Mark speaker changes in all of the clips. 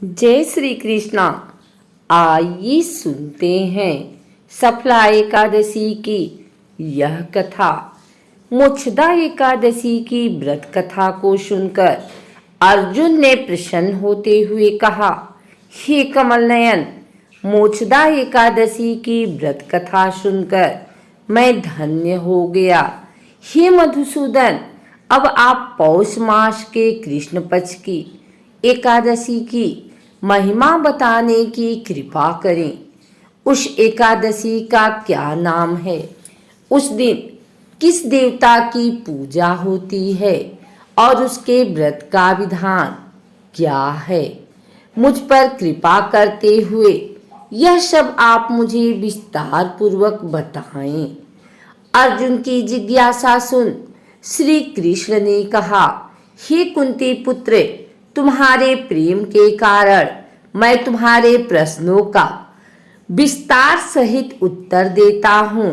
Speaker 1: जय श्री कृष्णा। आइए सुनते हैं सफला एकादशी की यह कथा। मोक्षदा एकादशी की व्रत कथा को सुनकर अर्जुन ने प्रसन्न होते हुए कहा, हे कमल नयन, मोक्षदा एकादशी की व्रत कथा सुनकर मैं धन्य हो गया। हे मधुसूदन, अब आप पौष मास के कृष्ण पक्ष की एकादशी की महिमा बताने की कृपा करें। उस एकादशी का क्या नाम है? उस दिन किस देवता की पूजा होती है और उसके व्रत का विधान क्या है? मुझ पर कृपा करते हुए यह सब आप मुझे विस्तार पूर्वक बताएं। अर्जुन की जिज्ञासा सुन श्री कृष्ण ने कहा, हे कुंती पुत्र, तुम्हारे प्रेम के कारण मैं तुम्हारे प्रश्नों का विस्तार सहित उत्तर देता हूँ।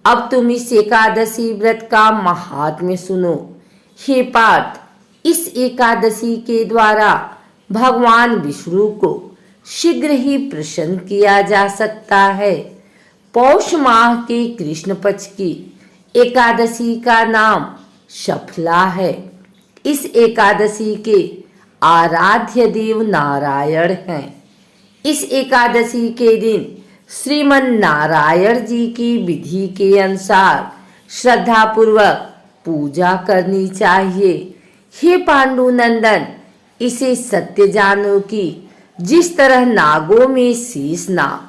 Speaker 1: अब तुम इस एकादशी व्रत का महात्म्य सुनो। हे पार्थ, इस एकादशी के द्वारा भगवान विष्णु को शीघ्र ही प्रसन्न किया जा सकता है। पौष माह के कृष्ण पक्ष की एकादशी का नाम सफला है। इस एकादशी के आराध्य देव नारायण हैं। इस एकादशी के दिन श्रीमन नारायण जी की विधि के अनुसार श्रद्धा पूर्वक पूजा करनी चाहिए। हे पांडु नंदन, इसे सत्य जानो कि जिस तरह नागों में शीश नाग,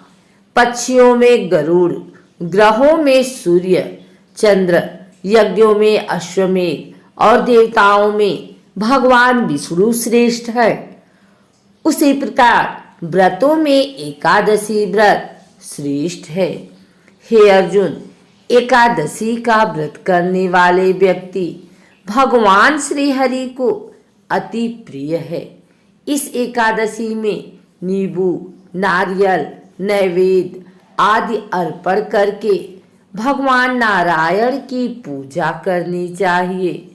Speaker 1: पक्षियों में गरुड़, ग्रहों में सूर्य चंद्र, यज्ञों में अश्वमेध और देवताओं में भगवान विष्णु श्रेष्ठ है, उसी प्रकार व्रतों में एकादशी व्रत श्रेष्ठ है। हे अर्जुन, एकादशी का व्रत करने वाले व्यक्ति भगवान श्री हरि को अति प्रिय है। इस एकादशी में नींबू, नारियल, नैवेद्य आदि अर्पण करके भगवान नारायण की पूजा करनी चाहिए।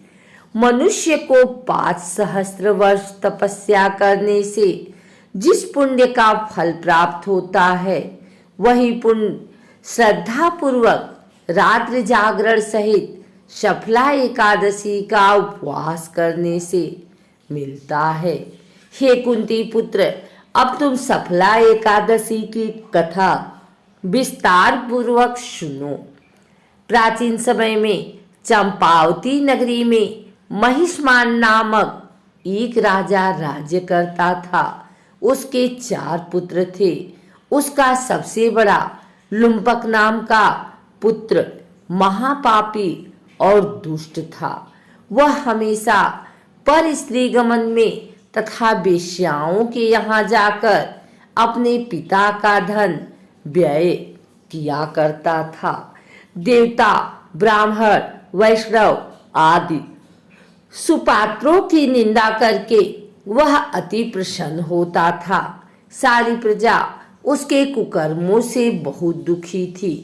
Speaker 1: मनुष्य को 5 सहस्त्र वर्ष तपस्या करने से जिस पुण्य का फल प्राप्त होता है, वही पुण्य श्रद्धा पूर्वक रात्रि जागरण सहित सफला एकादशी का उपवास करने से मिलता है। हे कुंती पुत्र, अब तुम सफला एकादशी की कथा विस्तार पूर्वक सुनो। प्राचीन समय में चंपावती नगरी में महिष्मान नामक एक राजा राज्य करता था। उसके 4 पुत्र थे। उसका सबसे बड़ा लुम्पक नाम का पुत्र महापापी और दुष्ट था। वह हमेशा पर स्त्री गमन में तथा वेश्याओं के यहाँ जाकर अपने पिता का धन व्यय किया करता था। देवता, ब्राह्मण, वैष्णव आदि सुपात्रों की निंदा करके वह अति प्रसन्न होता था। सारी प्रजा उसके कुकर्मों से बहुत दुखी थी,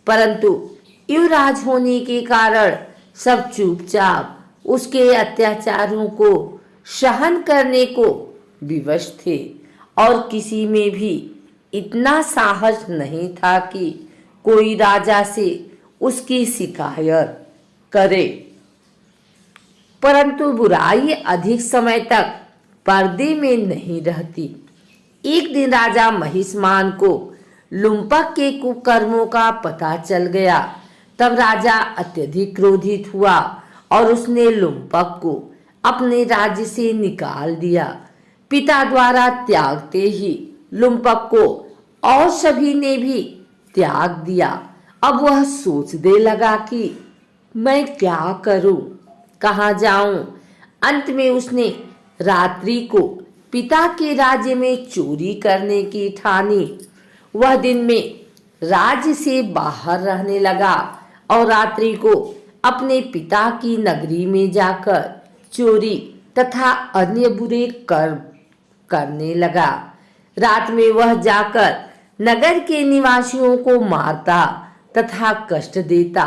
Speaker 1: परंतु युवराज होने के कारण सब चुपचाप उसके अत्याचारों को सहन करने को विवश थे और किसी में भी इतना साहस नहीं था कि कोई राजा से उसकी शिकायत करे। परंतु बुराई अधिक समय तक पर्दे में नहीं रहती। एक दिन राजा महिष्मान को लुम्पक के कुकर्मों का पता चल गया। तब राजा अत्यधिक क्रोधित हुआ और उसने लुम्पक को अपने राज्य से निकाल दिया। पिता द्वारा त्यागते ही लुम्पक को और सभी ने भी त्याग दिया। अब वह सोचने लगा कि मैं क्या करूं, कहाँ जाऊं। अंत में उसने रात्रि को पिता के राज्य में चोरी करने की ठानी। वह दिन में राज्य से बाहर रहने लगा और रात्रि को अपने पिता की नगरी में जाकर चोरी तथा अन्य बुरे कर्म करने लगा। रात में वह जाकर नगर के निवासियों को मारता तथा कष्ट देता।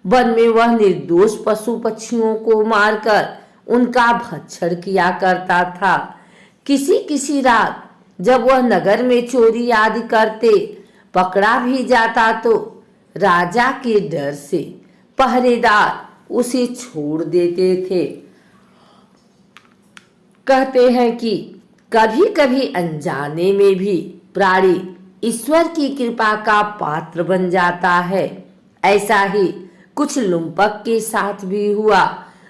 Speaker 1: वन में वह निर्दोष पशु पक्षियों को मारकर उनका भक्षण किया करता था। किसी किसी रात जब वह नगर में चोरी आदि करते पकड़ा भी जाता तो राजा के डर से पहरेदार उसे छोड़ देते थे। कहते हैं कि कभी कभी अनजाने में भी प्राणी ईश्वर की कृपा का पात्र बन जाता है। ऐसा ही कुछ लुम्पक के साथ भी हुआ।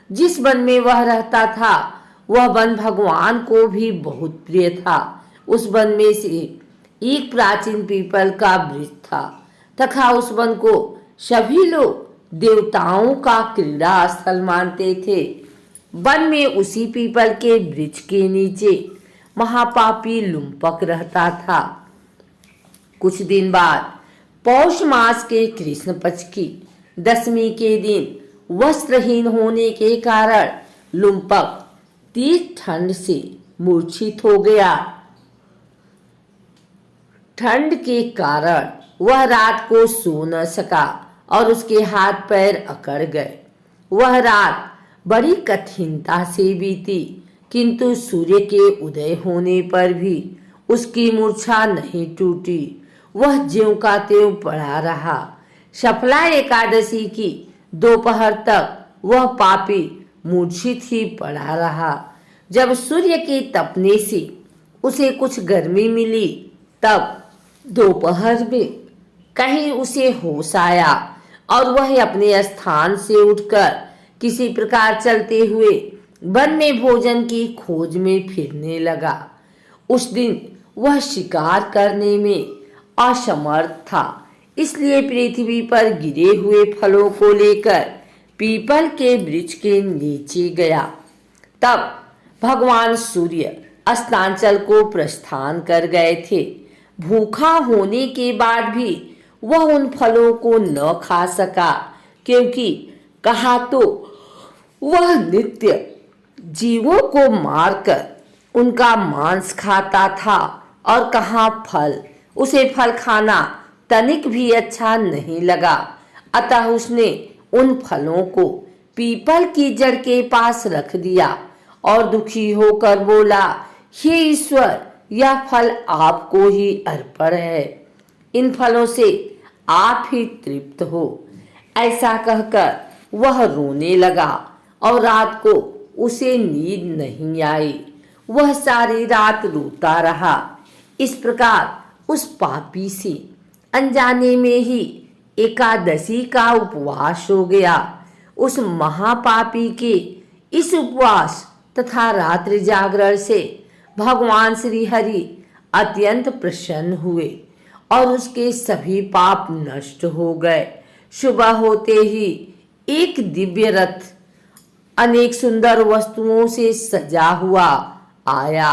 Speaker 1: जिस वन में वह रहता था वह वन भगवान को भी बहुत प्रिय था। उस वन में से एक प्राचीन पीपल का वृक्ष था तथा उस वन को सभी लोग देवताओं का क्रीड़ा स्थल मानते थे। वन में उसी पीपल के वृक्ष के नीचे महापापी लुम्पक रहता था। कुछ दिन बाद पौष मास के कृष्ण पक्ष की दशमी के दिन वस्त्रहीन होने के कारण लुम्पक तीव्र ठंड से मूर्छित हो गया। ठंड के कारण वह रात को सो न सका और उसके हाथ पैर अकड़ गए। वह रात बड़ी कठिनता से बीती, किंतु सूर्य के उदय होने पर भी उसकी मूर्छा नहीं टूटी। वह ज्यों का त्यों पड़ा रहा। सफला एकादशी की दोपहर तक वह पापी मूर्छित ही पड़ा रहा। जब सूर्य के तपने से उसे कुछ गर्मी मिली तब दोपहर में कहीं उसे होश आया और वह अपने स्थान से उठकर किसी प्रकार चलते हुए वन में भोजन की खोज में फिरने लगा। उस दिन वह शिकार करने में असमर्थ था, इसलिए पृथ्वी पर गिरे हुए फलों को लेकर पीपल के वृक्ष के नीचे गया। तब भगवान सूर्य अस्तांचल को प्रस्थान कर गए थे। भूखा होने के बाद भी वह उन फलों को न खा सका, क्योंकि कहा तो वह नित्य जीवों को मारकर उनका मांस खाता था और कहा फल उसे फल खाना तनिक भी अच्छा नहीं लगा। अतः उसने उन फलों को पीपल की जड़ के पास रख दिया और दुखी होकर बोला, हे ईश्वर, यह फल आपको ही अर्पण है। इन फलों से आप ही तृप्त हो। ऐसा कहकर वह रोने लगा और रात को उसे नींद नहीं आई। वह सारी रात रोता रहा। इस प्रकार उस पापी से अनजाने में ही एकादशी का उपवास हो गया। उस महापापी के इस उपवास तथा रात्रि जागरण से भगवान श्री हरि अत्यंत प्रसन्न हुए और उसके सभी पाप नष्ट हो गए। सुबह होते ही एक दिव्य रथ अनेक सुंदर वस्तुओं से सजा हुआ आया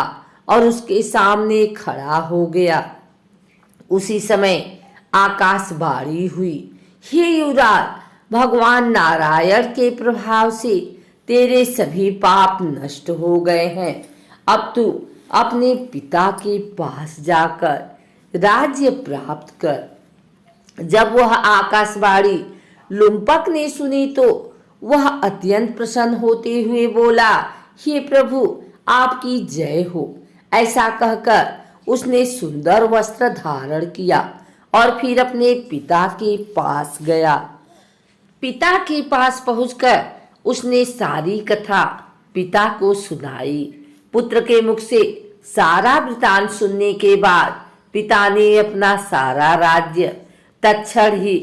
Speaker 1: और उसके सामने खड़ा हो गया। उसी समय आकाशवाणी हुई, हे युवराज, भगवान नारायण के प्रभाव से तेरे सभी पाप नष्ट हो गए हैं। अब तू अपने पिता के पास जाकर राज्य प्राप्त कर। जब वह आकाशवाणी लुम्पक ने सुनी तो वह अत्यंत प्रसन्न होते हुए बोला, हे प्रभु, आपकी जय हो। ऐसा कहकर उसने सुंदर वस्त्र धारण किया और फिर अपने पिता के पास गया। पिता के पास पहुंचकर उसने सारी कथा पिता को सुनाई। पुत्र के मुख से सारा वृतांत सुनने के बाद पिता ने अपना सारा राज्य तत्क्षण ही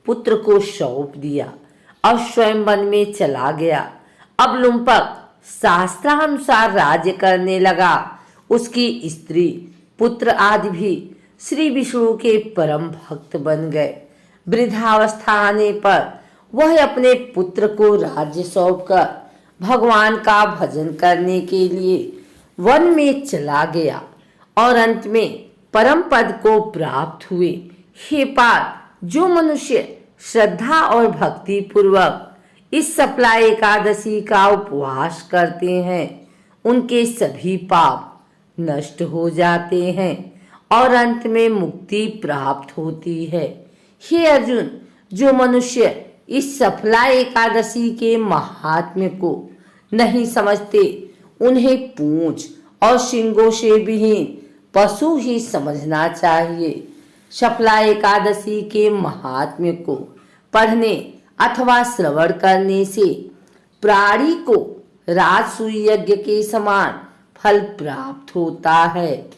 Speaker 1: पुत्र को सौंप दिया और स्वयं वन में चला गया। अब लुम्पक शास्त्रानुसार राज्य करने लगा। उसकी स्त्री पुत्र आदि भी श्री विष्णु के परम भक्त बन गए। वृद्धावस्था आने पर वह अपने पुत्र को राज्य सौंपकर भगवान का भजन करने के लिए वन में चला गया और अंत में परम पद को प्राप्त हुए। हे पार्थ, जो मनुष्य श्रद्धा और भक्ति पूर्वक इस सफला एकादशी का उपवास करते हैं उनके सभी पाप नष्ट हो जाते हैं और अंत में मुक्ति प्राप्त होती है। हे अर्जुन, जो मनुष्य इस सफला एकादशी के महात्म्य को नहीं समझते उन्हें पूंछ और शिंगों से विहीन पशु ही समझना चाहिए। शफला एकादशी के महात्म्य को पढ़ने अथवा श्रवण करने से प्राणी को राजसूय यज्ञ के समान फल प्राप्त होता है।